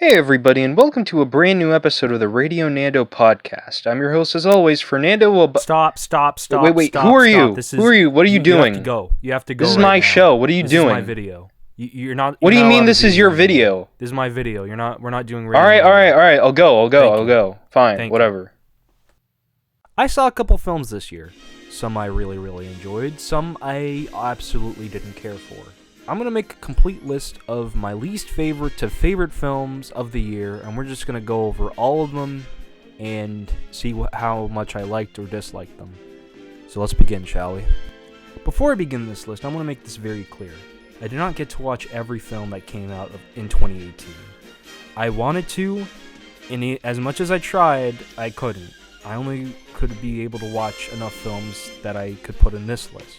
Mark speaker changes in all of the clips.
Speaker 1: Hey everybody, and welcome to a brand new episode of the Radio Nando podcast. I'm your host, as always, Fernando.
Speaker 2: Stop!
Speaker 1: Wait,
Speaker 2: Stop!
Speaker 1: who are
Speaker 2: stop.
Speaker 1: you? Who are you? What are you doing?
Speaker 2: You have to go.
Speaker 1: This is
Speaker 2: right
Speaker 1: my
Speaker 2: now.
Speaker 1: show. What are you
Speaker 2: this
Speaker 1: doing?
Speaker 2: This is my video. You're not.
Speaker 1: What do you mean this is your
Speaker 2: video?
Speaker 1: video?
Speaker 2: This is my video. We're not doing radio.
Speaker 1: Alright. I'll go. Fine,
Speaker 2: Thank
Speaker 1: whatever.
Speaker 2: I saw a couple films this year. Some I really enjoyed. Some I absolutely didn't care for. I'm going to make a complete list of my least favorite to favorite films of the year, and we're just going to go over all of them and see how much I liked or disliked them. So let's begin, shall we? Before I begin this list, I want to make this very clear. I did not get to watch every film that came out in 2018. I wanted to, and as much as I tried, I couldn't. I only could be able to watch enough films that I could put in this list.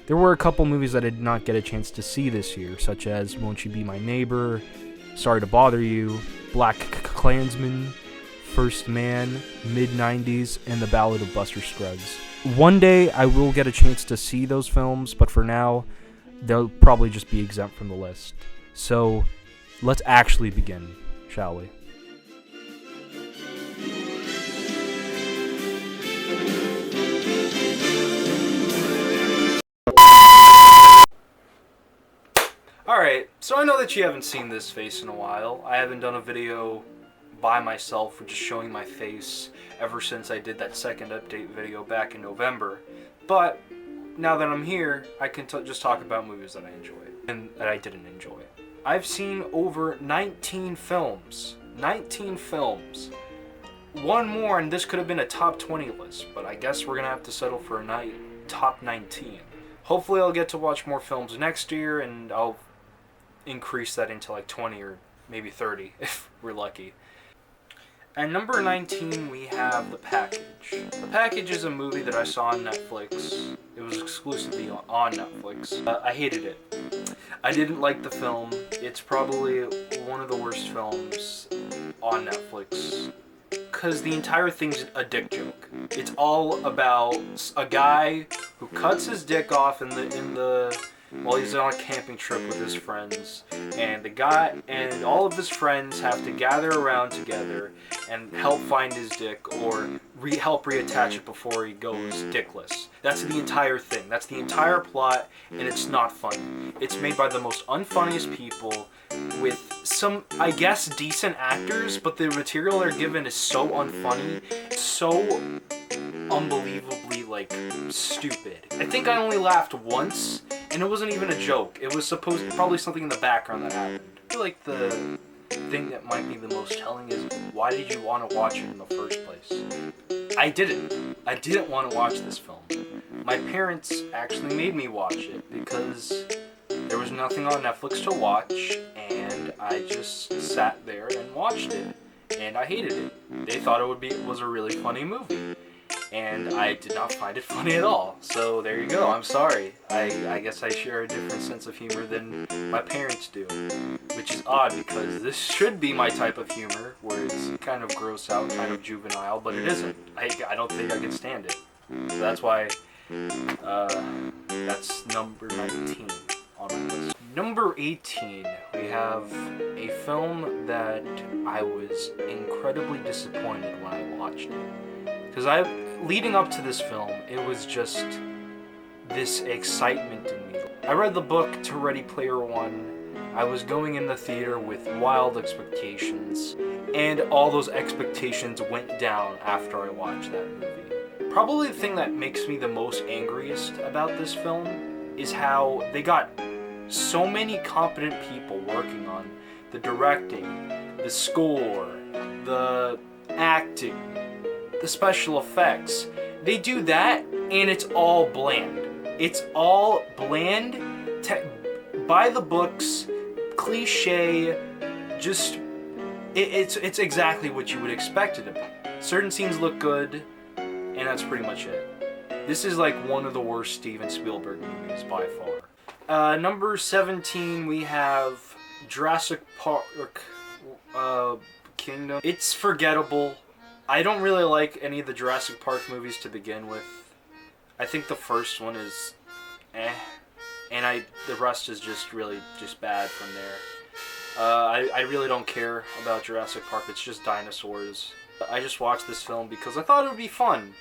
Speaker 2: There were a couple movies that I did not get a chance to see this year, such as Won't You Be My Neighbor, Sorry to Bother You, Black Klansman, First Man, Mid-90s, and The Ballad of Buster Scruggs. One day I will get a chance to see those films, but for now, they'll probably just be exempt from the list. So, let's actually begin, shall we? Alright, so I know that you haven't seen this face in a while. I haven't done a video by myself or just showing my face ever since I did that second update video back in November. But now that I'm here, I can just talk about movies that I enjoyed and that I didn't enjoy. I've seen over 19 films. 19 films. One more and this could have been a top 20 list, but I guess we're going to have to settle for a top 19. Hopefully I'll get to watch more films next year and I'll increase that into like 20 or maybe 30 if we're lucky. At number 19 we have The Package. The Package is a movie that I saw on Netflix. It was exclusively on Netflix. I hated it. I didn't like the film. It's probably one of the worst films on Netflix because the entire thing's a dick joke. It's all about a guy who cuts his dick off while he's on a camping trip with his friends, and the guy and all of his friends have to gather around together and help find his dick or help reattach it before he goes dickless. That's the entire thing. That's the entire plot, and it's not funny. It's made by the most unfunniest people with some, I guess, decent actors, but the material they're given is so unfunny, so unbelievably, stupid. I think I only laughed once, and it wasn't even a joke. It was probably something in the background that happened. I feel like the thing that might be the most telling is, why did you want to watch it in the first place? I didn't want to watch this film. My parents actually made me watch it because there was nothing on Netflix to watch, and I just sat there and watched it, and I hated it. They thought it was a really funny movie, and I did not find it funny at all. So there you go. I'm sorry. I guess I share a different sense of humor than my parents do, which is odd because this should be my type of humor, where it's kind of gross out, kind of juvenile, but it isn't. I don't think I can stand it. So that's why that's number 19 on my list. Number 18, we have a film that I was incredibly disappointed when I watched it. Because leading up to this film, it was just this excitement in me. I read the book to Ready Player One. I was going in the theater with wild expectations, and all those expectations went down after I watched that movie. Probably the thing that makes me the most angriest about this film is how they got so many competent people working on the directing, the score, the acting, the special effects. They do that and it's all bland. It's all bland, by the books, cliche, just it's exactly what you would expect it to be. Certain scenes look good, and that's pretty much it. This is like one of the worst Steven Spielberg movies by far. Number 17 we have Jurassic Park Kingdom. It's forgettable. I don't really like any of the Jurassic Park movies to begin with. I think the first one is and the rest is just really just bad from there. I really don't care about Jurassic Park. It's just dinosaurs. I just watched this film because I thought it would be fun.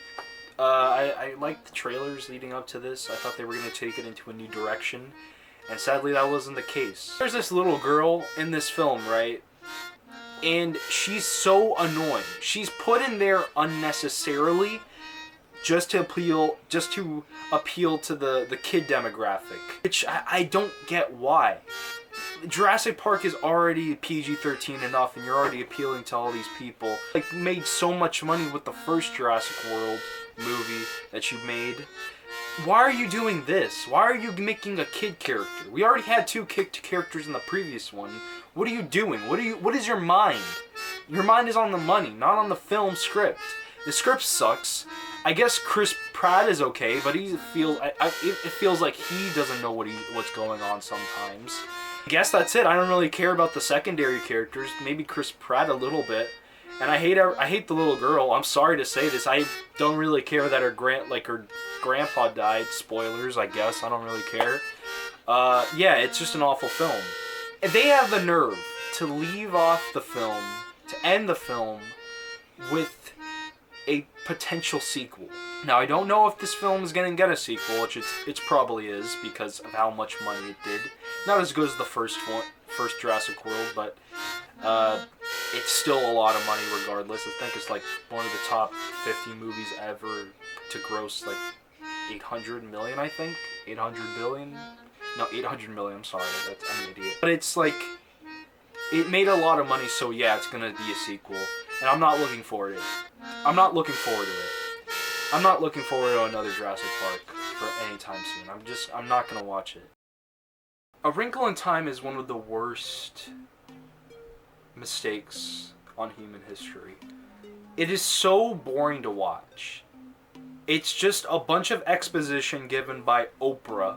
Speaker 2: I liked the trailers leading up to this. I thought they were going to take it into a new direction. And sadly, that wasn't the case. There's this little girl in this film, right? And she's so annoying. She's put in there unnecessarily just to appeal to the kid demographic. Which I don't get why. Jurassic Park is already PG-13 enough, and you're already appealing to all these people. Like, made so much money with the first Jurassic World movie that you made. Why are you doing this? Why are you making a kid character? We already had 2 kid characters in the previous one. What are you doing? What is your mind? Your mind is on the money, not on the film script. The script sucks. I guess Chris Pratt is okay, but it feels like he doesn't know what's going on sometimes. I guess that's it. I don't really care about the secondary characters. Maybe Chris Pratt a little bit. And I hate the little girl. I'm sorry to say this. I don't really care that her grandpa died. Spoilers, I guess. I don't really care. Yeah, it's just an awful film. And they have the nerve to leave off the film, to end the film with a potential sequel. Now, I don't know if this film is going to get a sequel, which it probably is because of how much money it did. Not as good as the first Jurassic World, but it's still a lot of money regardless. I think it's like one of the top 50 movies ever to gross like 800 million, I think. 800 billion? No, 800 million, I'm sorry. I'm an idiot. But it's like, it made a lot of money, so yeah, it's going to be a sequel. And I'm not looking forward to it. I'm not looking forward to it. I'm not looking forward to another Jurassic Park for any time soon. I'm not going to watch it. A Wrinkle in Time is one of the worst mistakes on human history. It is so boring to watch. It's just a bunch of exposition given by Oprah,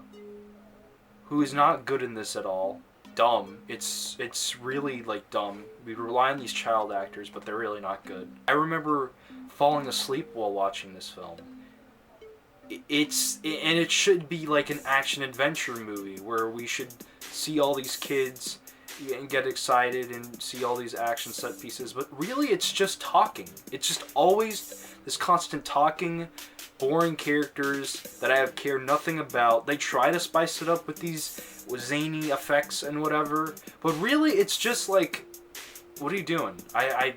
Speaker 2: who is not good in this at all. Dumb. It's really like dumb. We rely on these child actors, but they're really not good. I remember falling asleep while watching this film. It should be like an action adventure movie where we should see all these kids and get excited and see all these action set pieces, but really it's just talking. It's just always this constant talking, boring characters that I care nothing about. They try to spice it up with these zany effects and whatever, but really it's just like, what are you doing? I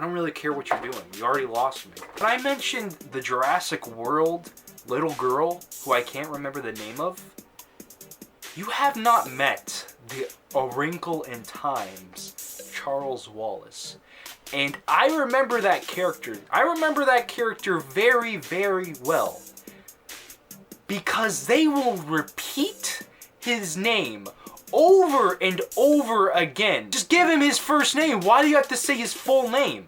Speaker 2: don't really care what you're doing. You already lost me. When I mentioned the Jurassic World little girl, who I can't remember the name of, you have not met the A Wrinkle in Time's Charles Wallace. And I remember that character. I remember that character very, very well. Because they will repeat his name over and over again. Just give him his first name. Why do you have to say his full name?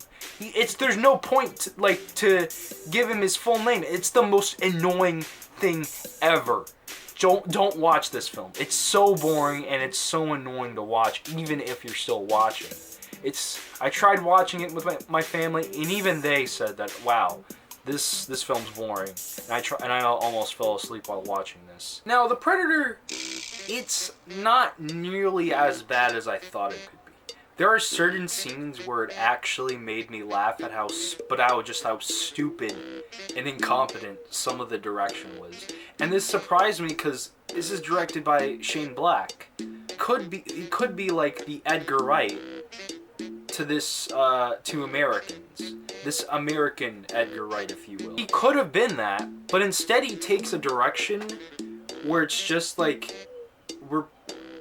Speaker 2: There's no point to give him his full name. It's the most annoying thing ever. Don't watch this film. It's so boring and it's so annoying to watch, even if you're still watching. I tried watching it with my family, and even they said that, wow, this film's boring. And I almost fell asleep while watching this. Now, The Predator, it's not nearly as bad as I thought it could be. There are certain scenes where it actually made me laugh at how stupid and incompetent some of the direction was. And this surprised me because this is directed by Shane Black. It could be like the Edgar Wright to Americans. This American Edgar Wright, if you will. He could have been that, but instead he takes a direction where it's just like,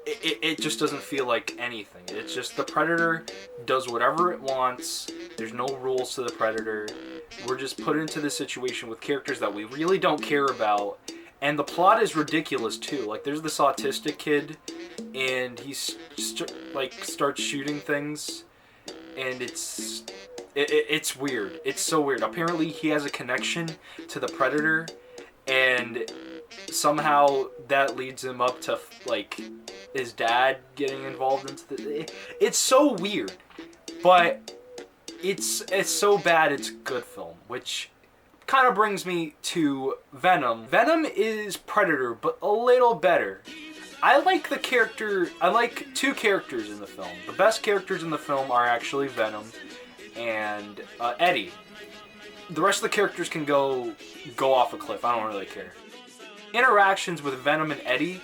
Speaker 2: it just doesn't feel like anything. It's just the Predator does whatever it wants. There's no rules to the Predator. We're just put into this situation with characters that we really don't care about. And the plot is ridiculous too. Like, there's this autistic kid, and he starts shooting things, and it's weird. It's so weird. Apparently, he has a connection to the Predator, and somehow that leads him up to like his dad getting involved into it's so weird, but it's so bad it's a good film, which kind of brings me to Venom. Venom is Predator, but a little better. I like the character. I like two characters in the film. The best characters in the film are actually Venom and Eddie. The rest of the characters can go off a cliff. I don't really care. Interactions with Venom and Eddie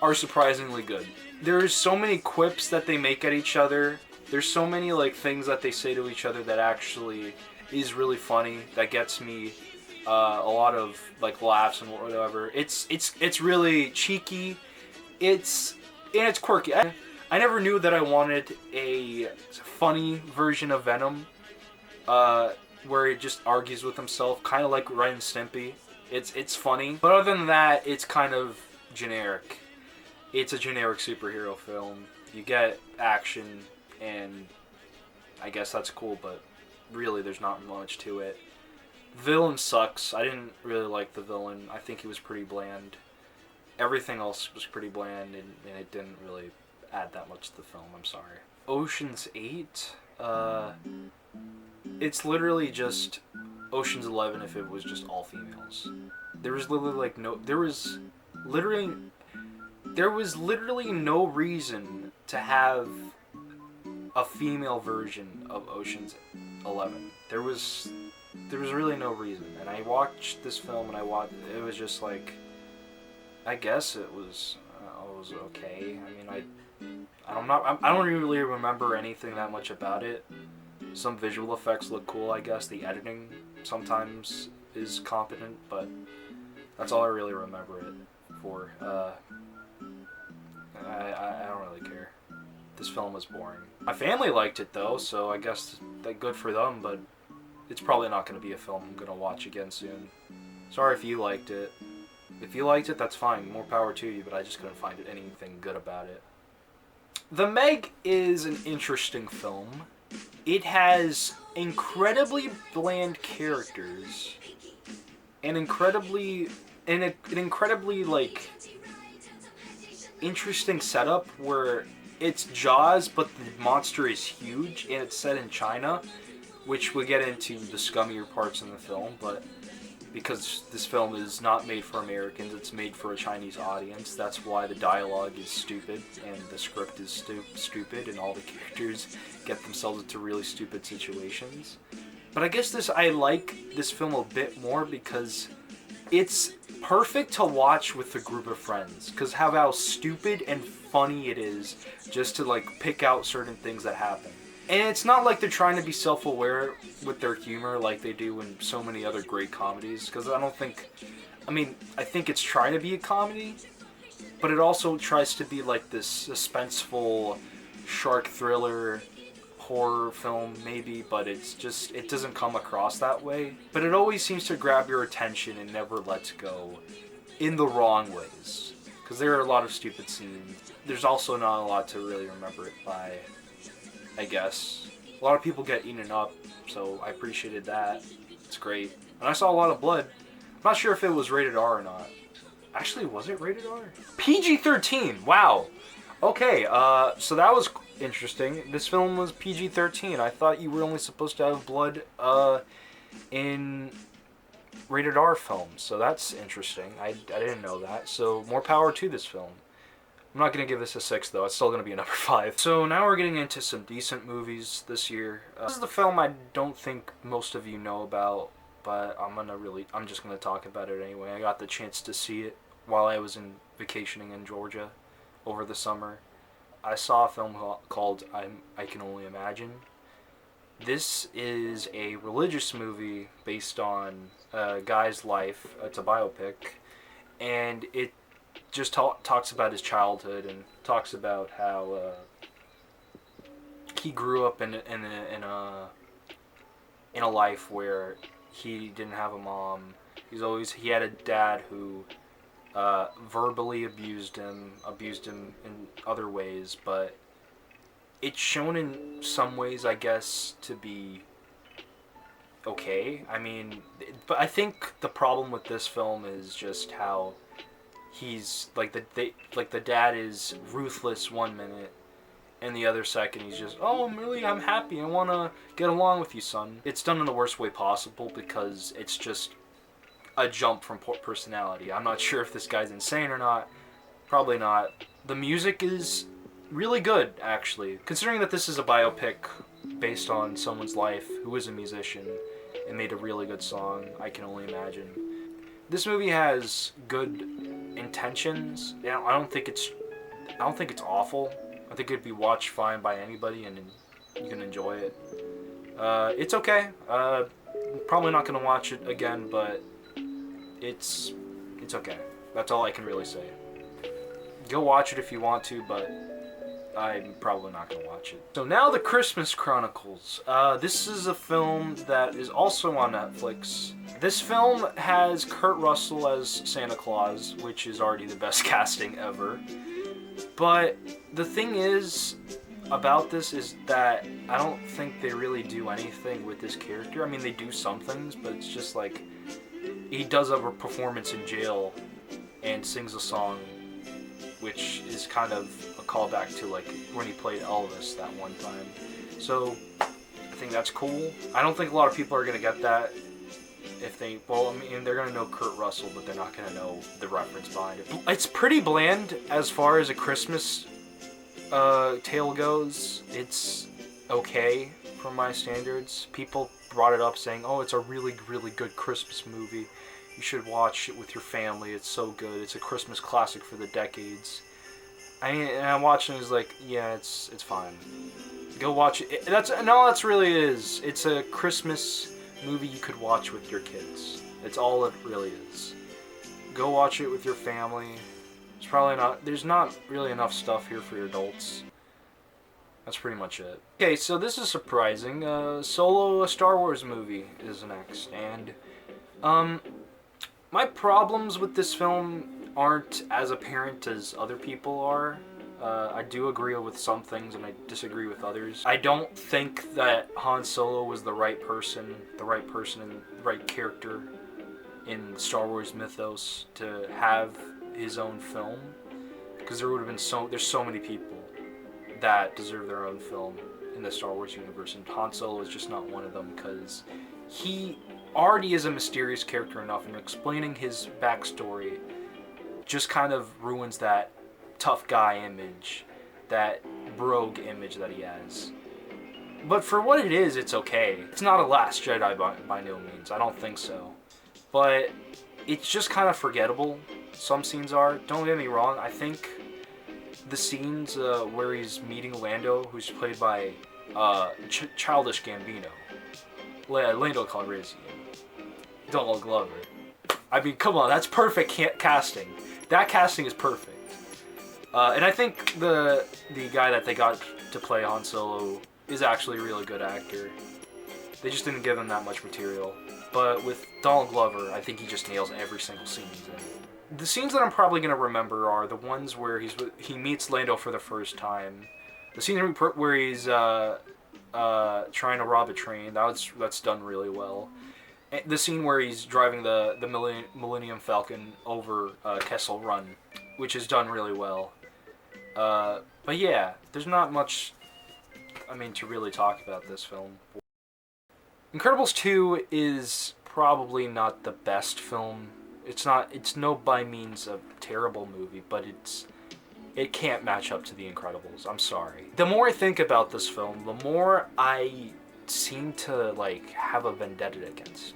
Speaker 2: are surprisingly good. There's so many quips that they make at each other. There's so many like things that they say to each other that actually is really funny. That gets me a lot of like laughs and whatever. It's really cheeky. It's quirky. I never knew that I wanted a funny version of Venom, where he just argues with himself, kind of like Ren and Stimpy. It's funny, but other than that, it's kind of generic. It's a generic superhero film. You get action, and I guess that's cool, but really there's not much to it. Villain sucks. I didn't really like the villain. I think he was pretty bland. Everything else was pretty bland, and it didn't really add that much to the film. I'm sorry. Ocean's 8, it's literally just Ocean's 11 if it was just all females. There was literally no reason to have a female version of Ocean's 11. There was really no reason. And I watched this film and it was just like, I guess it was okay. I mean, I don't really remember anything that much about it. Some visual effects look cool, I guess. The editing sometimes is competent, but that's all I really remember it for. I don't really care. This film was boring. My family liked it though, so I guess that good for them, but it's probably not going to be a film I'm going to watch again soon. Sorry if you liked it. If you liked it, that's fine. More power to you, but I just couldn't find anything good about it. The Meg is an interesting film. It has incredibly bland characters and an incredibly like interesting setup where it's Jaws, but the monster is huge and it's set in China, which we'll get into the scummier parts in the film, but because this film is not made for Americans, it's made for a Chinese audience. That's why the dialogue is stupid and the script is stupid and all the characters get themselves into really stupid situations. But I guess I like this film a bit more because it's perfect to watch with a group of friends, because how stupid and funny it is just to like pick out certain things that happen. And it's not like they're trying to be self-aware with their humor like they do in so many other great comedies, because I think it's trying to be a comedy, but it also tries to be like this suspenseful shark thriller horror film maybe, but it doesn't come across that way. But it always seems to grab your attention and never lets go in the wrong ways, because there are a lot of stupid scenes. There's also not a lot to really remember it by, I guess. A lot of people get eaten up, so I appreciated that. It's great. And I saw a lot of blood. I'm not sure if it was rated R or not. Actually, was it rated R? PG-13! Wow! Okay, so that was interesting. This film was PG-13. I thought you were only supposed to have blood in rated R films, so that's interesting. I didn't know that, so more power to this film. I'm not going to give this a 6, though. It's still going to be a number 5. So now we're getting into some decent movies this year. This is the film I don't think most of you know about, but I'm just going to talk about it anyway. I got the chance to see it while I was vacationing in Georgia over the summer. I saw a film called I Can Only Imagine. This is a religious movie based on a guy's life. It's a biopic, and it just talks about his childhood and talks about how he grew up in a life where he didn't have a mom. He had a dad who verbally abused him in other ways, but it's shown in some ways, I guess, to be okay. I mean, but I think the problem with this film is just how he's like the dad is ruthless one minute, and the other second he's just, I'm happy, I want to get along with you, son. It's done in the worst way possible because it's just a jump from personality. I'm not sure if this guy's insane or not. Probably not. The music is really good, actually. Considering that this is a biopic based on someone's life who is a musician and made a really good song, I can only imagine. This movie has good intentions. I don't think it's awful. I think it'd be watched fine by anybody and you can enjoy it. It's okay. Probably not gonna watch it again, but it's okay. That's all I can really say. Go watch it if you want to, but I'm probably not going to watch it. So now the Christmas Chronicles. This is a film that is also on Netflix. This film has Kurt Russell as Santa Claus, which is already the best casting ever. But the thing is about this is that I don't think they really do anything with this character. I mean, they do some things, but it's just like he does a performance in jail and sings a song, which is kind of a callback to like when he played Elvis that one time. So I think that's cool. I don't think a lot of people are gonna get that. If they, well, I mean, they're gonna know Kurt Russell, but they're not gonna know the reference behind it. It's pretty bland as far as a Christmas tale goes. It's okay for my standards. People brought it up saying, "Oh, it's a really, really good Christmas movie. You should watch it with your family. It's so good. It's a Christmas classic for the decades." I mean, and I'm watching it, it's like, yeah, it's fine. Go watch it. That's really it is. It's a Christmas movie you could watch with your kids. It's all it really is. Go watch it with your family. There's not really enough stuff here for your adults. That's pretty much it. Okay, so this is surprising. Solo, a Star Wars movie, is next, and my problems with this film aren't as apparent as other people are. I do agree with some things and I disagree with others. I don't think that Han Solo was the right person and the right character in the Star Wars mythos to have his own film, because there would have been there's so many people that deserve their own film in the Star Wars universe, and Han Solo is just not one of them, because he already is a mysterious character enough, and explaining his backstory just kind of ruins that tough guy image, that rogue image that he has. But for what it is, it's okay. It's not a Last Jedi by no means. I don't think so. But it's just kind of forgettable. Some scenes are. Don't get me wrong. I think the scenes where he's meeting Lando, who's played by Childish Gambino, Lando Calrissian, Donald Glover. I mean, come on, that's perfect casting. That casting is perfect. And I think the guy that they got to play Han Solo is actually a really good actor. They just didn't give him that much material. But with Donald Glover, I think he just nails every single scene he's in. The scenes that I'm probably going to remember are the ones where he meets Lando for the first time. The scene where he's trying to rob a train, that's done really well. The scene where he's driving the Millennium Falcon over Kessel Run, which is done really well. But yeah, there's not much, to really talk about this film. Incredibles 2 is probably not the best film. It's no by means a terrible movie, but it can't match up to The Incredibles. I'm sorry. The more I think about this film, the more I seem to have a vendetta against it.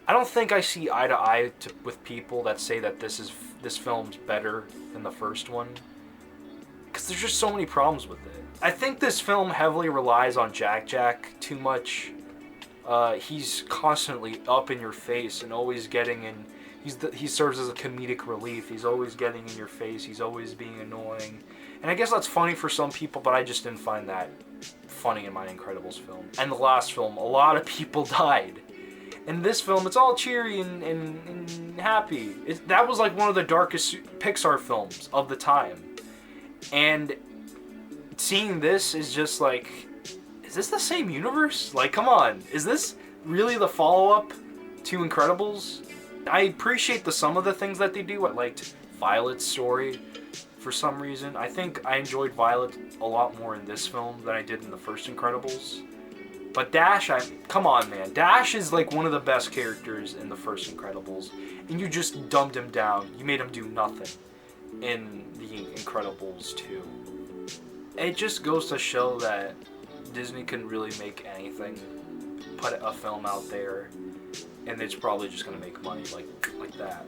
Speaker 2: I don't think I see eye to eye with people that say that this film's better than the first one, because there's just so many problems with it. I think this film heavily relies on Jack too much. He's constantly up in your face and always getting in. He serves as a comedic relief. He's always getting in your face. He's always being annoying. And I guess that's funny for some people, but I just didn't find that funny in my Incredibles film. And the last film, a lot of people died. In this film, it's all cheery and happy. That was one of the darkest Pixar films of the time. And seeing this is just is this the same universe? Come on. Is this really the follow-up to Incredibles? I appreciate some of the things that they do. I liked Violet's story for some reason. I think I enjoyed Violet a lot more in this film than I did in the first Incredibles. But Dash, come on, man. Dash is one of the best characters in the first Incredibles, and you just dumbed him down. You made him do nothing. in The Incredibles 2. It just goes to show that Disney can really make anything, put a film out there, and it's probably just going to make money like that.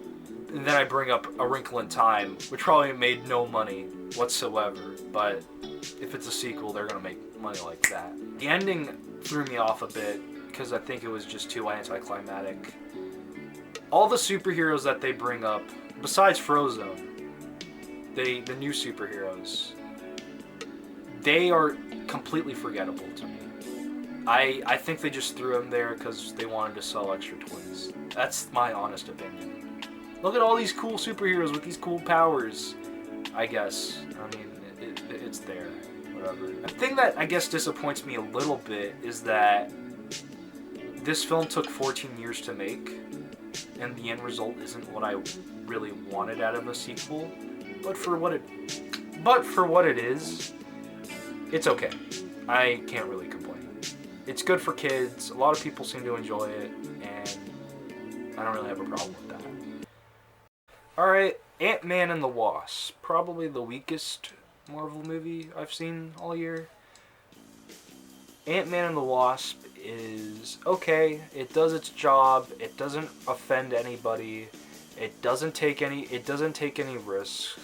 Speaker 2: And then I bring up A Wrinkle in Time, which probably made no money whatsoever, but if it's a sequel, they're going to make money like that. The ending threw me off a bit, because I think it was just too anticlimactic. All the superheroes that they bring up, besides Frozone, the new superheroes, they are completely forgettable to me. I think they just threw them there because they wanted to sell extra toys. That's my honest opinion. Look at all these cool superheroes with these cool powers, I guess. I mean, it's there, whatever. The thing that I guess disappoints me a little bit is that this film took 14 years to make, and the end result isn't what I really wanted out of a sequel. But for what it is, it's okay. I can't really complain. It's good for kids. A lot of people seem to enjoy it, and I don't really have a problem with that. Alright, Ant-Man and the Wasp. Probably the weakest Marvel movie I've seen all year. Ant-Man and the Wasp is okay. It does its job. It doesn't offend anybody. It doesn't take any risks.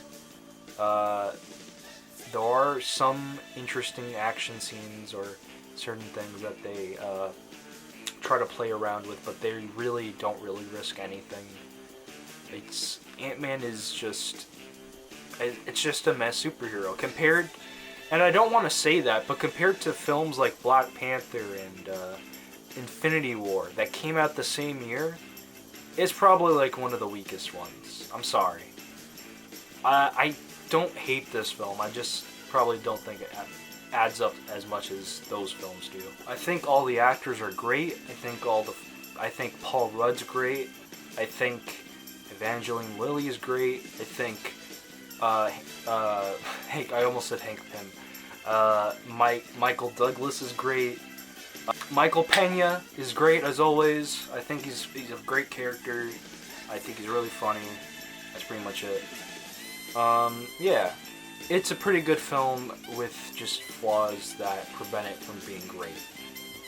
Speaker 2: There are some interesting action scenes or certain things that they try to play around with, but they really don't risk anything. Ant-Man is just a mess superhero compared, and I don't want to say that, but compared to films like Black Panther and Infinity War that came out the same year, it's probably like one of the weakest ones. I'm sorry. I don't hate this film. I just probably don't think it adds up as much as those films do. I think all the actors are great. I think Paul Rudd's great. I think Evangeline Lilly is great. I think Hank. I almost said Hank Pym. Michael Douglas is great. Michael Pena is great as always. I think he's a great character. I think he's really funny. That's pretty much it. Yeah, it's a pretty good film with just flaws that prevent it from being great.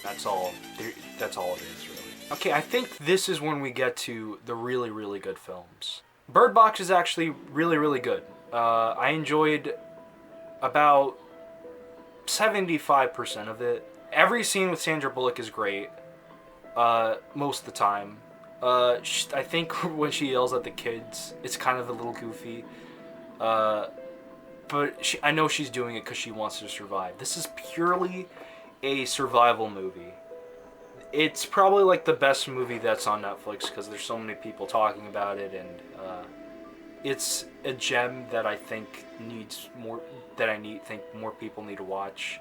Speaker 2: That's all it is, really. Okay, I think this is when we get to the really, really good films. Bird Box is actually really, really good. I enjoyed about 75% of it. Every scene with Sandra Bullock is great, most of the time. I think when she yells at the kids, it's kind of a little goofy. But I know she's doing it because she wants to survive. This is purely a survival movie. It's probably like the best movie that's on Netflix because there's so many people talking about it, and it's a gem that I think needs more. Think more people need to watch.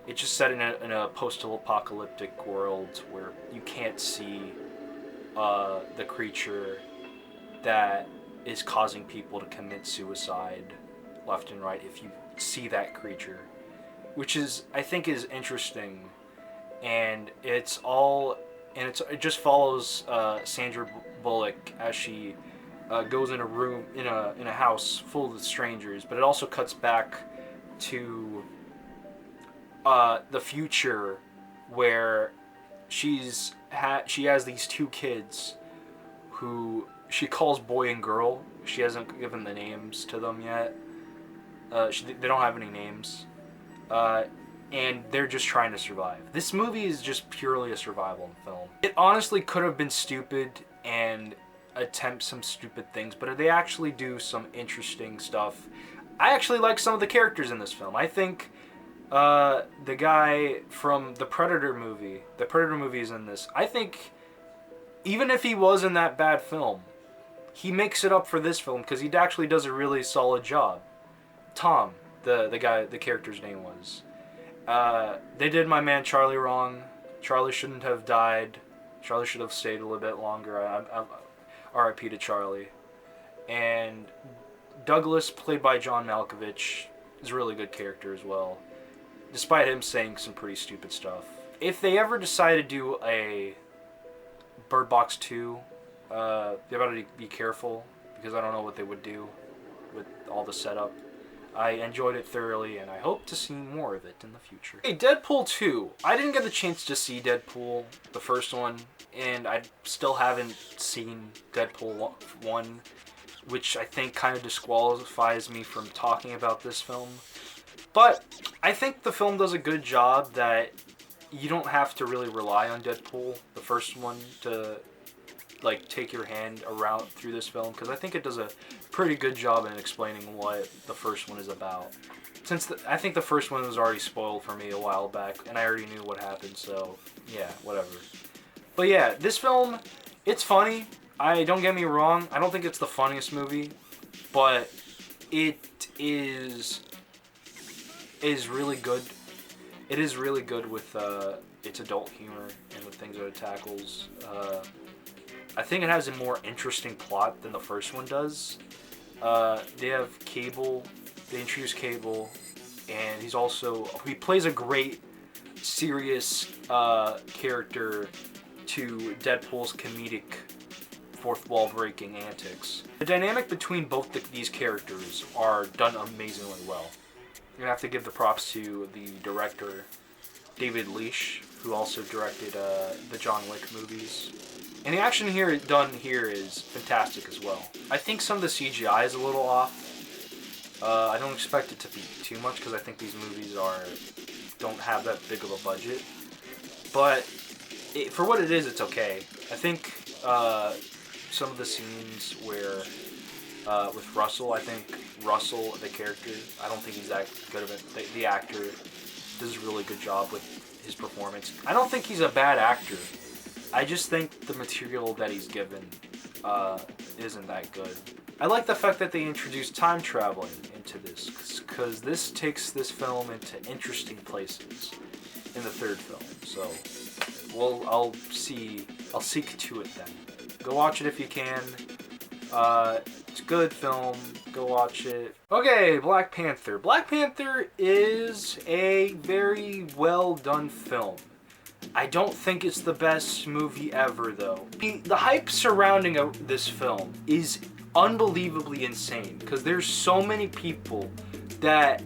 Speaker 2: It's just set in a post-apocalyptic world where you can't see the creature that is causing people to commit suicide left and right if you see that creature, which I think is interesting, and it just follows Sandra Bullock as she goes in a room in a house full of strangers, but it also cuts back to the future where she has these two kids who she calls boy and girl. She hasn't given the names to them yet. They don't have any names. And they're just trying to survive. This movie is just purely a survival film. It honestly could have been stupid and attempt some stupid things, but they actually do some interesting stuff. I actually like some of the characters in this film. I think the guy from the Predator movie is in this. I think even if he was in that bad film, he makes it up for this film because he actually does a really solid job. Tom, the character's name was. They did my man Charlie wrong. Charlie shouldn't have died. Charlie should have stayed a little bit longer. R.I.P. to Charlie. And Douglas, played by John Malkovich, is a really good character as well, despite him saying some pretty stupid stuff. If they ever decide to do a Bird Box 2, they better be careful, because I don't know what they would do. with all the setup. I enjoyed it thoroughly, and I hope to see more of it in the future. Hey, Deadpool 2. I didn't get the chance to see Deadpool, the first one, and I still haven't seen Deadpool 1, which I think kind of disqualifies me from talking about this film. But I think the film does a good job that you don't have to really rely on Deadpool, the first one, to like take your hand around through this film, because I think it does a pretty good job in explaining what the first one is about. Since I think the first one was already spoiled for me a while back, and I already knew what happened, so yeah, whatever. But yeah, this film, it's funny. Don't get me wrong, I don't think it's the funniest movie, but it is really good. It is really good with its adult humor and the things that it tackles. I think it has a more interesting plot than the first one does. They have Cable. They introduce Cable, and he plays a great, serious character to Deadpool's comedic, fourth wall breaking antics. The dynamic between both these characters are done amazingly well. You're gonna have to give the props to the director, David Leitch, who also directed the John Wick movies. And the action done here is fantastic as well. I think some of the CGI is a little off. I don't expect it to be too much because I think these movies don't have that big of a budget. But for what it is, it's okay. I think some of the scenes where with Russell, I think Russell, the character, I don't think he's that good of it. The actor does a really good job with his performance. I don't think he's a bad actor. I just think the material that he's given isn't that good. I like the fact that they introduced time traveling into this, because this takes this film into interesting places in the third film. So, I'll seek to it then. Go watch it if you can. It's a good film. Go watch it. Okay, Black Panther. Black Panther is a very well done film. I don't think it's the best movie ever, though. The hype surrounding this film is unbelievably insane, because there's so many people that,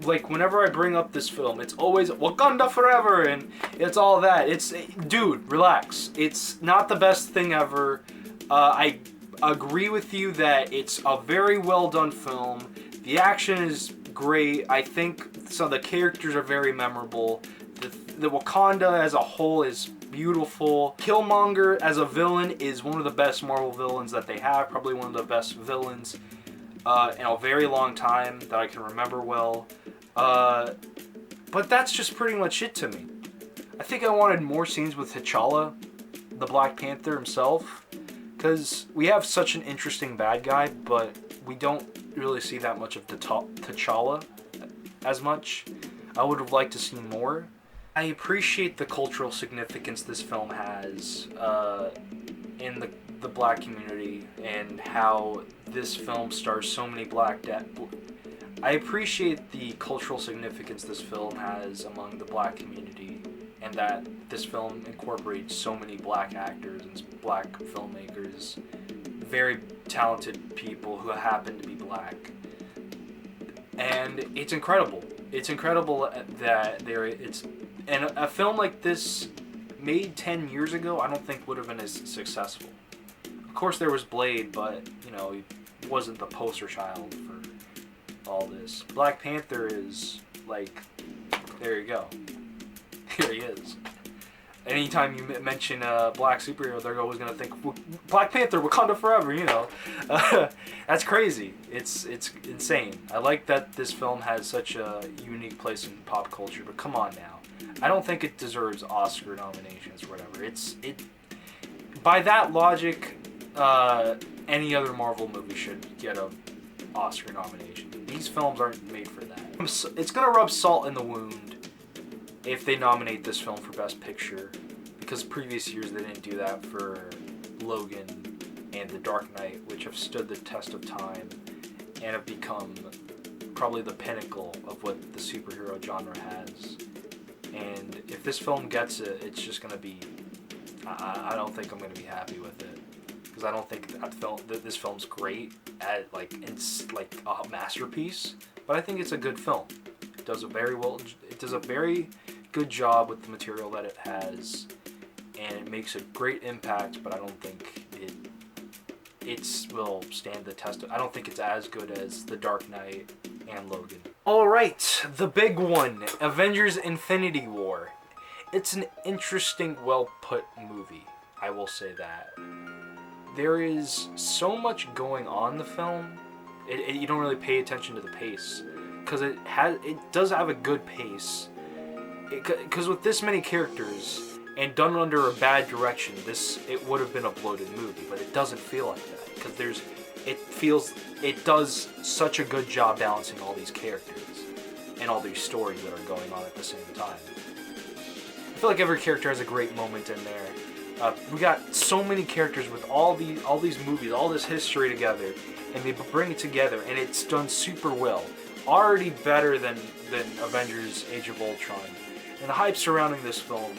Speaker 2: like, whenever I bring up this film, it's always Wakanda forever, and it's all that. Dude, relax. It's not the best thing ever. I agree with you that it's a very well done film. The action is great. I think some of the characters are very memorable. The Wakanda as a whole is beautiful. Killmonger as a villain is one of the best Marvel villains that they have. Probably one of the best villains in a very long time that I can remember well. But that's just pretty much it to me. I think I wanted more scenes with T'Challa, the Black Panther himself, because we have such an interesting bad guy, but we don't really see that much of T'Challa as much. I would have liked to see more. I appreciate the cultural significance this film has in the black community, and how this film stars so many black I appreciate the cultural significance this film has among the black community, and that this film incorporates so many black actors and black filmmakers, very talented people who happen to be black. And it's incredible. It's incredible that and a film like this made 10 years ago, I don't think would have been as successful. Of course there was Blade, but, he wasn't the poster child for all this. Black Panther is, like, there you go. Here he is. Anytime you mention a black superhero, they're always going to think, Black Panther, Wakanda forever, That's crazy. It's insane. I like that this film has such a unique place in pop culture, but come on now. I don't think it deserves Oscar nominations or whatever. By that logic, any other Marvel movie should get an Oscar nomination. These films aren't made for that. It's going to rub salt in the wound if they nominate this film for Best Picture, because previous years they didn't do that for Logan and The Dark Knight, which have stood the test of time and have become probably the pinnacle of what the superhero genre has. And if this film gets it, it's just going to be... I don't think I'm going to be happy with it. because I don't think this film's great at it's like a masterpiece, but I think it's a good film. It does a very good job with the material that it has, and it makes a great impact. But I don't think it will stand the test. I don't think it's as good as The Dark Knight and Logan. All right, the big one, Avengers Infinity War. It's an interesting, well-put movie. I will say that. There is so much going on in the film. You don't really pay attention to the pace, because it does have a good pace. Because with this many characters and done under a bad direction, it would have been a bloated movie, but it doesn't feel like that, because it does such a good job balancing all these characters and all these stories that are going on at the same time. I feel like every character has a great moment in there. We got so many characters with all these movies, all this history together, and they bring it together, and it's done super well. Already better than Avengers Age of Ultron. And the hype surrounding this film,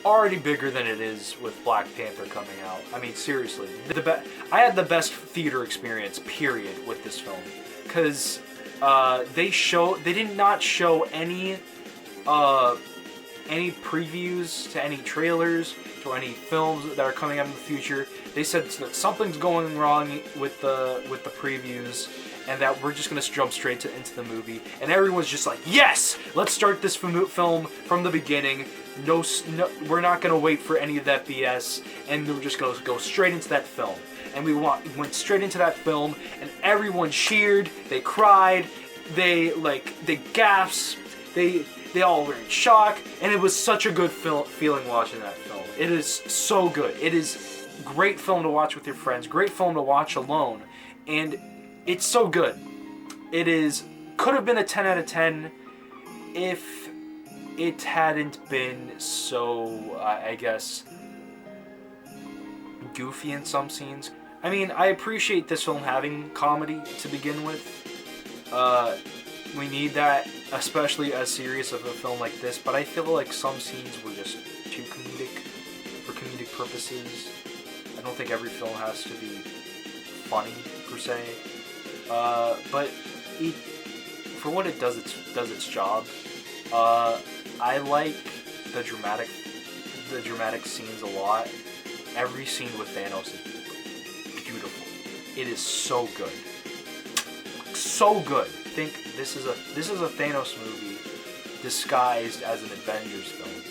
Speaker 2: already bigger than it is with Black Panther coming out. I mean, seriously. I had the best theater experience, period, with this film. Because they did not show any previews to any trailers, to any films that are coming out in the future. They said that something's going wrong with the previews, and that we're just going to jump straight into the movie. And everyone's just like, yes! Let's start this film from the beginning. No, we're not going to wait for any of that BS, and we're just going to go straight into that film. And we went straight into that film, and everyone cheered, they cried, they gasped, they all were in shock, and it was such a good feeling watching that film. It is so good. It is a great film to watch with your friends, great film to watch alone, and it's so good. Could have been a 10 out of 10 if it hadn't been so, I guess, goofy in some scenes. I mean, I appreciate this film having comedy to begin with. We need that, especially as serious of a film like this, but I feel like some scenes were just too comedic for comedic purposes. I don't think every film has to be funny, per se. But for what it does, its job. I like the dramatic scenes a lot. Every scene with Thanos is beautiful. It is so good. So good. I think this is a Thanos movie disguised as an Avengers film,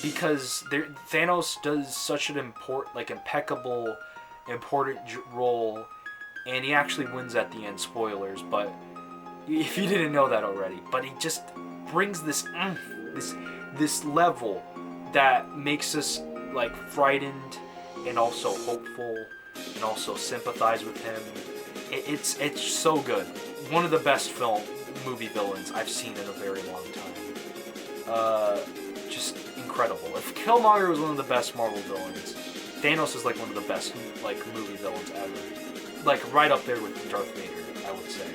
Speaker 2: because Thanos does such an impeccable, important role, and he actually wins at the end. Spoilers, but if you didn't know that already, but he just brings this level that makes us frightened and also hopeful and also sympathize with him. It's so good. One of the best movie villains I've seen in a very long time. Just incredible. If Killmonger was one of the best Marvel villains, Thanos is one of the best movie villains ever. Right up there with Darth Vader, I would say,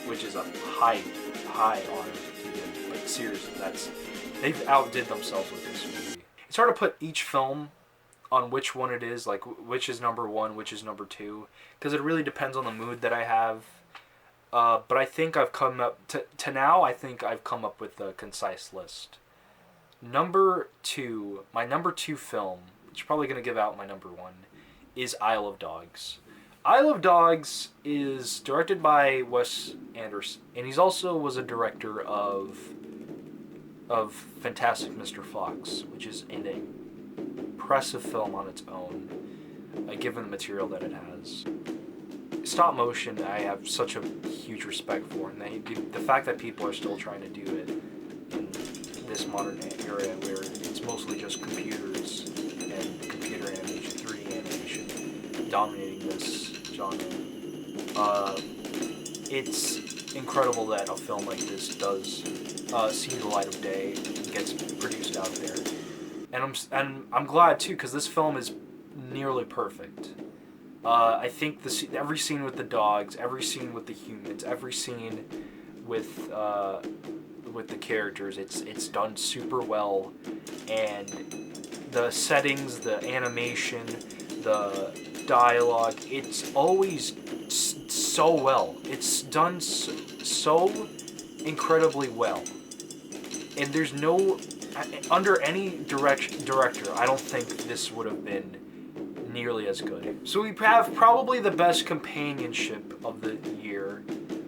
Speaker 2: which is a high honor to give. Seriously, they've outdid themselves with this movie. It's hard to put each film on which one it is, which is number one, which is number two, because it really depends on the mood that I have. But I think I've come up I think I've come up with a concise list. Number two, my number two film, which is probably going to give out my number one, is Isle of Dogs. Isle of Dogs is directed by Wes Anderson, and he's also was a director of Fantastic Mr. Fox, which is an impressive film on its own, given the material that it has. Stop motion, I have such a huge respect for, and the fact that people are still trying to do it in this modern era where it's mostly just computers and computer animation, 3D animation, dominating this genre. It's incredible that a film like this does see the light of day and gets produced out there. And I'm glad too, because this film is nearly perfect. I think every scene with the dogs, every scene with the humans, every scene with the characters, it's done super well, and the settings, the animation, the dialogue. It's always so well. It's done so incredibly well. And there's no... Under any director, I don't think this would have been nearly as good. So we have probably the best companionship of the year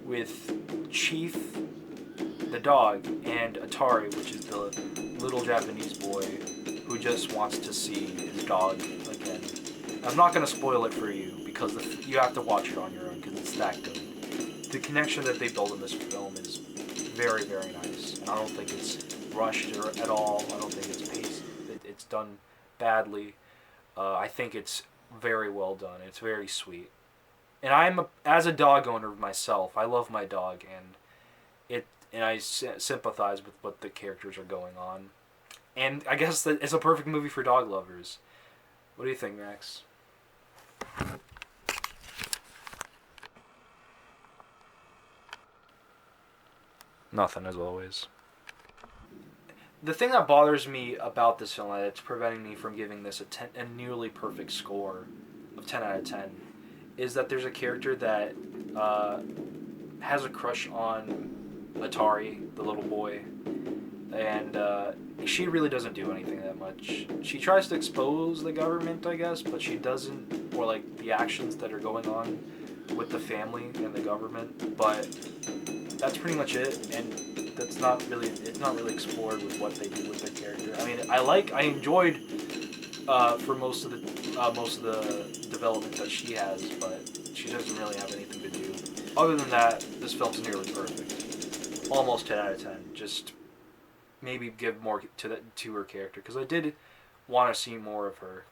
Speaker 2: with Chief, the dog, and Atari, which is the little Japanese boy who just wants to see his dog again. I'm not going to spoil it for you because you have to watch it on your own because it's that good. The connection that they build in this film is very, very nice. And I don't think it's rushed at all. I don't think it's paced. It's done badly. I think it's very well done. It's very sweet. And as a dog owner myself, I love my dog, and I sympathize with what the characters are going on. And I guess that it's a perfect movie for dog lovers. What do you think, Max? Nothing, as always. The thing that bothers me about this film that's preventing me from giving this a nearly perfect score of 10 out of 10 is that there's a character that has a crush on Atari, the little boy, and she really doesn't do anything that much. She tries to expose the government, I guess, but she doesn't, or like the actions that are going on with the family and the government, but that's pretty much it, and it's not really explored with what they do with their character. I mean, I enjoyed for most of the development that she has, but she doesn't really have anything to do. Other than that, this film's nearly perfect. Almost 10 out of 10. Just maybe give more to her character, because I did want to see more of her.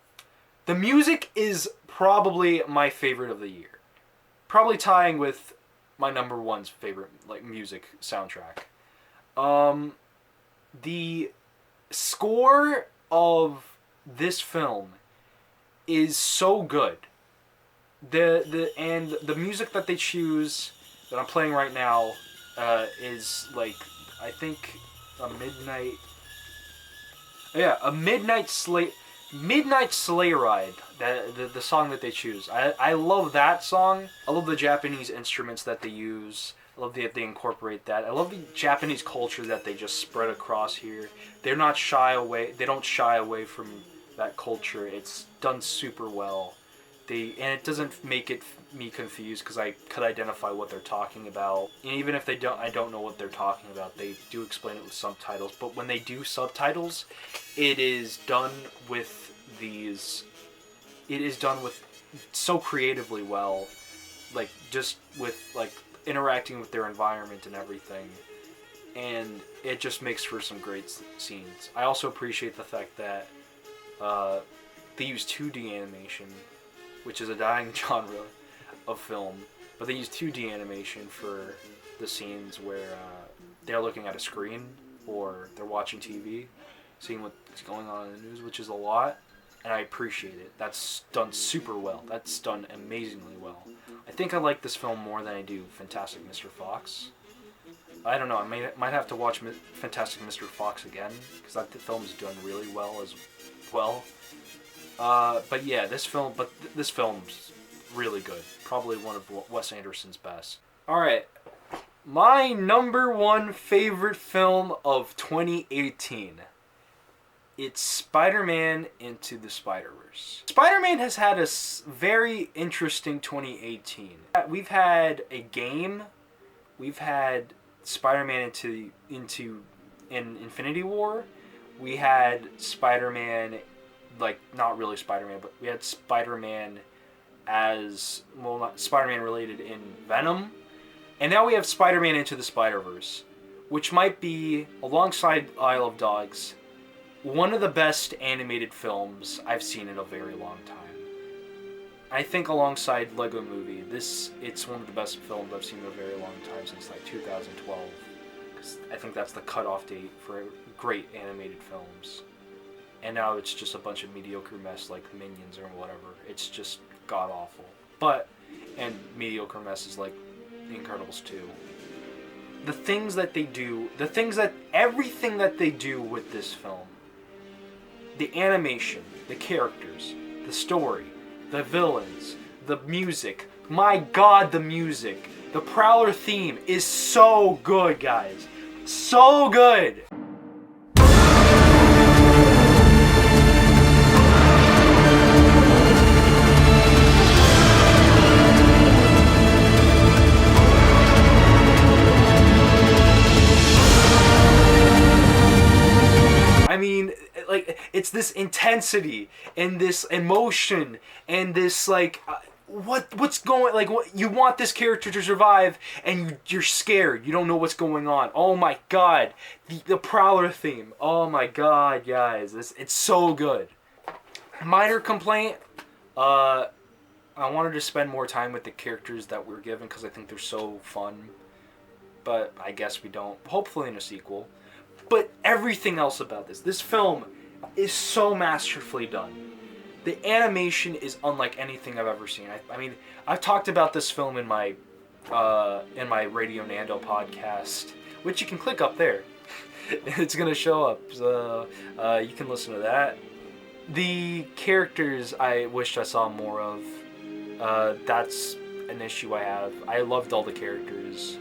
Speaker 2: The music is probably my favorite of the year. Probably tying with my number one's favorite music soundtrack. The score of this film is so good. The music that they choose that I'm playing right now is I think a Midnight Sleigh Ride, the song that they choose. I love that song. I love the Japanese instruments that they use. I love that they incorporate that. I love the Japanese culture that they just spread across here. They don't shy away from that culture. It's done super well. And it doesn't make me confused because I could identify what they're talking about. And even if I don't know what they're talking about, they do explain it with subtitles. But when they do subtitles, it is done so creatively well, just with interacting with their environment and everything, and it just makes for some great scenes. I also appreciate the fact that they use 2D animation, which is a dying genre of film, but they use 2D animation for the scenes where they're looking at a screen or they're watching TV, seeing what's going on in the news, which is a lot, and I appreciate it. That's done super well. That's done amazingly well. I think I like this film more than I do Fantastic Mr. Fox. I don't know, I might have to watch Fantastic Mr. Fox again, because that film's done really well as well. But yeah, this film's really good. Probably one of Wes Anderson's best. Alright, my number one favorite film of 2018. It's Spider-Man Into the Spider-Verse. Spider-Man has had a very interesting 2018. We've had a game. We've had Spider-Man in Infinity War. We had Spider-Man, not really Spider-Man, but we had Spider-Man not Spider-Man related in Venom. And now we have Spider-Man Into the Spider-Verse, which might be, alongside Isle of Dogs, one of the best animated films I've seen in a very long time. I think alongside Lego Movie, it's one of the best films I've seen in a very long time, since 2012. Because I think that's the cutoff date for great animated films. And now it's just a bunch of mediocre mess like Minions or whatever. It's just god-awful. And mediocre mess is like The Incredibles 2. Everything that they do with this film, the animation, the characters, the story, the villains, the music. My God, the music. The Prowler theme is so good, guys. So good. I mean, like, it's this intensity and this emotion and this, like, what's going, like, what you want this character to survive, and you're scared. You don't know what's going on. Oh my God, the Prowler theme. Oh my God, guys, it's so good. Minor complaint. I wanted to spend more time with the characters that we're given because I think they're so fun. But I guess we don't. Hopefully in a sequel. But everything else about this film is so masterfully done. The animation is unlike anything I've ever seen. I mean, I've talked about this film in my Radio Nando podcast, which you can click up there. It's gonna show up, so you can listen to that. The characters I wished I saw more of. That's an issue I have. I loved all the characters.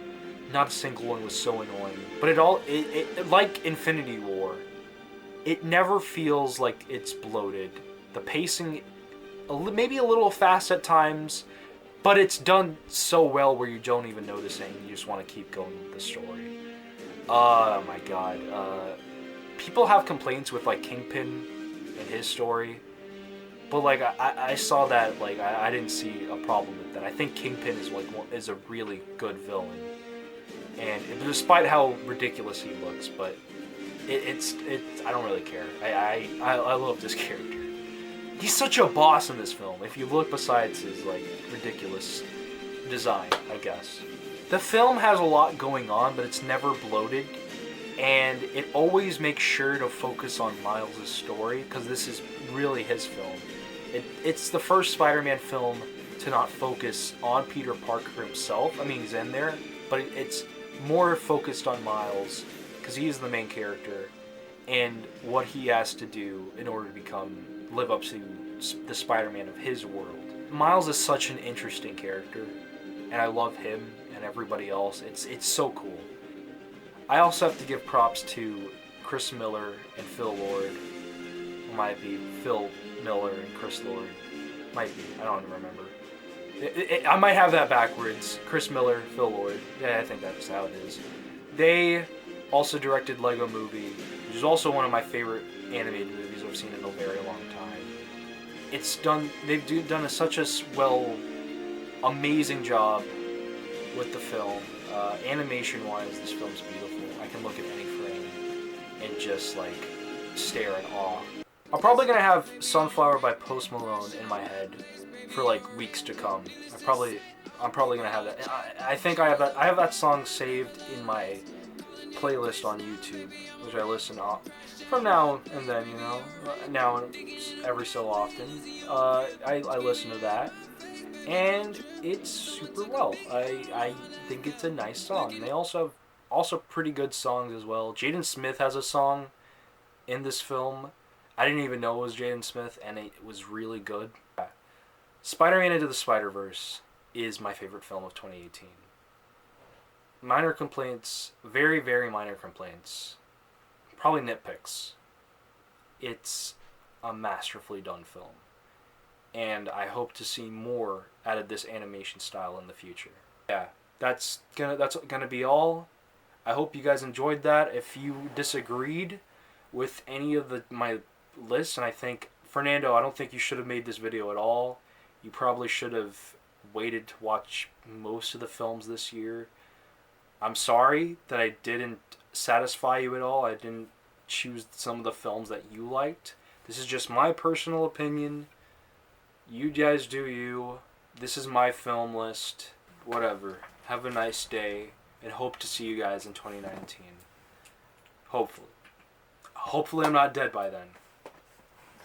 Speaker 2: Not a single one was so annoying. But it like Infinity War, it never feels like it's bloated. The pacing, maybe a little fast at times, but it's done so well where you don't even notice it and you just want to keep going with the story. Oh my God. People have complaints with, like, Kingpin and his story. But, like, I saw that, like, I didn't see a problem with that. I think Kingpin is a really good villain. And despite how ridiculous he looks, but it's I don't really care. I love this character. He's such a boss in this film. If you look besides his, like, ridiculous design, I guess. The film has a lot going on, but it's never bloated, and it always makes sure to focus on Miles' story because this is really his film. It's the first Spider-Man film to not focus on Peter Parker himself. I mean, he's in there, but it's more focused on Miles because he is the main character and what he has to do in order to live up to the Spider-Man of his world. Miles is such an interesting character, and I love him and everybody else. It's so cool. I also have to give props to Chris Miller and Phil Lord. It might be Phil Miller and Chris Lord. Might be. I don't remember. I might have that backwards. Chris Miller, Phil Lord. Yeah, I think that's how it is. They also directed Lego Movie, which is also one of my favorite animated movies I've seen in a very long time. They've done such a amazing job with the film. Animation-wise, this film's beautiful. I can look at any frame and just, like, stare in awe. I'm probably gonna have Sunflower by Post Malone in my head for, like, weeks to come. I'm probably gonna have that. I think I have that song saved in my playlist on YouTube, which I listen to from now and then, you know, now every so often. I listen to that, and it's super well. I think it's a nice song. And they also have pretty good songs as well. Jaden Smith has a song in this film. I didn't even know it was Jaden Smith, and it was really good. Spider-Man Into the SpiderVerse is my favorite film of 2018. Minor complaints, very, very minor complaints. Probably nitpicks. It's a masterfully done film. And I hope to see more out of this animation style in the future. Yeah, that's gonna be all. I hope you guys enjoyed that. If you disagreed with any of my lists, and I think, Fernando, I don't think you should have made this video at all. You probably should have waited to watch most of the films this year. I'm sorry that I didn't satisfy you at all. I didn't choose some of the films that you liked. This is just my personal opinion. You guys do you. This is my film list. Whatever. Have a nice day, and hope to see you guys in 2019. Hopefully. Hopefully I'm not dead by then.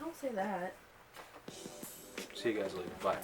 Speaker 3: Don't say that.
Speaker 2: See you guys later. Bye.